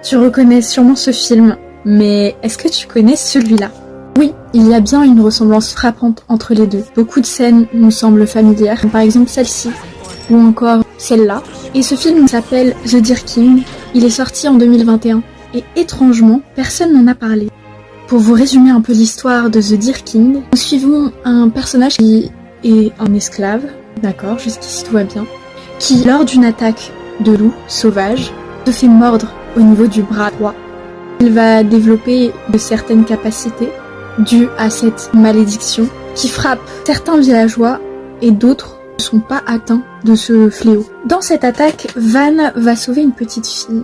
Tu reconnais sûrement ce film, mais est-ce que tu connais celui-là? Oui, il y a bien une ressemblance frappante entre les deux. Beaucoup de scènes nous semblent familières, par exemple celle-ci, ou encore celle-là. Et ce film s'appelle The Deer King, il est sorti en 2021, et étrangement, personne n'en a parlé. Pour vous résumer un peu l'histoire de The Deer King, nous suivons un personnage qui est un esclave, d'accord, jusqu'ici tout va bien, qui, lors d'une attaque de loups sauvages, se fait mordre au niveau du bras droit. Il va développer de certaines capacités dues à cette malédiction qui frappe certains villageois et d'autres ne sont pas atteints de ce fléau. Dans cette attaque, Van va sauver une petite fille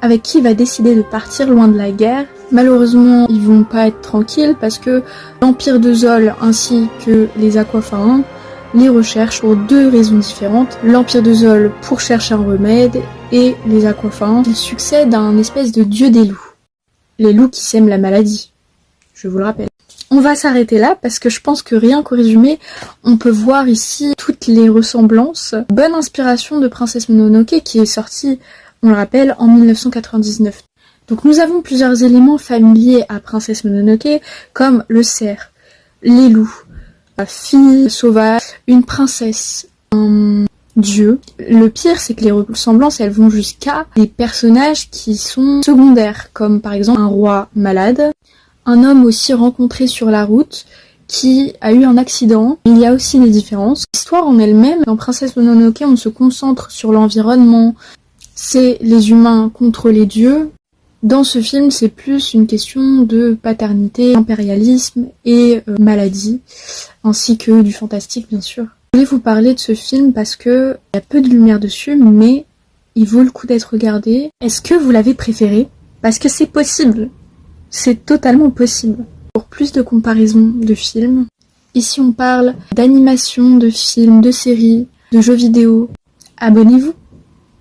avec qui il va décider de partir loin de la guerre. Malheureusement, ils vont pas être tranquilles parce que l'Empire de Zol ainsi que les Aquafains les recherchent pour deux raisons différentes. L'Empire de Zol pour chercher un remède et les Aquafains qui succèdent à un espèce de dieu des loups. Les loups qui sèment la maladie, je vous le rappelle. On va s'arrêter là parce que je pense que rien qu'au résumé, on peut voir ici toutes les ressemblances. Bonne inspiration de Princesse Mononoke qui est sortie, on le rappelle, en 1999. Donc nous avons plusieurs éléments familiers à Princesse Mononoke comme le cerf, les loups, la fille sauvage, une princesse, un dieu. Le pire, c'est que les ressemblances, elles vont jusqu'à des personnages qui sont secondaires, comme par exemple un roi malade, un homme aussi rencontré sur la route qui a eu un accident. Il y a aussi des différences. L'histoire en elle-même, dans Princesse Mononoke, on se concentre sur l'environnement, c'est les humains contre les dieux. Dans ce film, c'est plus une question de paternité, impérialisme et maladie, ainsi que du fantastique bien sûr. Je voulais vous parler de ce film parce que il y a peu de lumière dessus, mais il vaut le coup d'être regardé. Est-ce que vous l'avez préféré? Parce que c'est possible, c'est totalement possible. Pour plus de comparaisons de films, ici on parle d'animation, de films, de séries, de jeux vidéo. Abonnez-vous!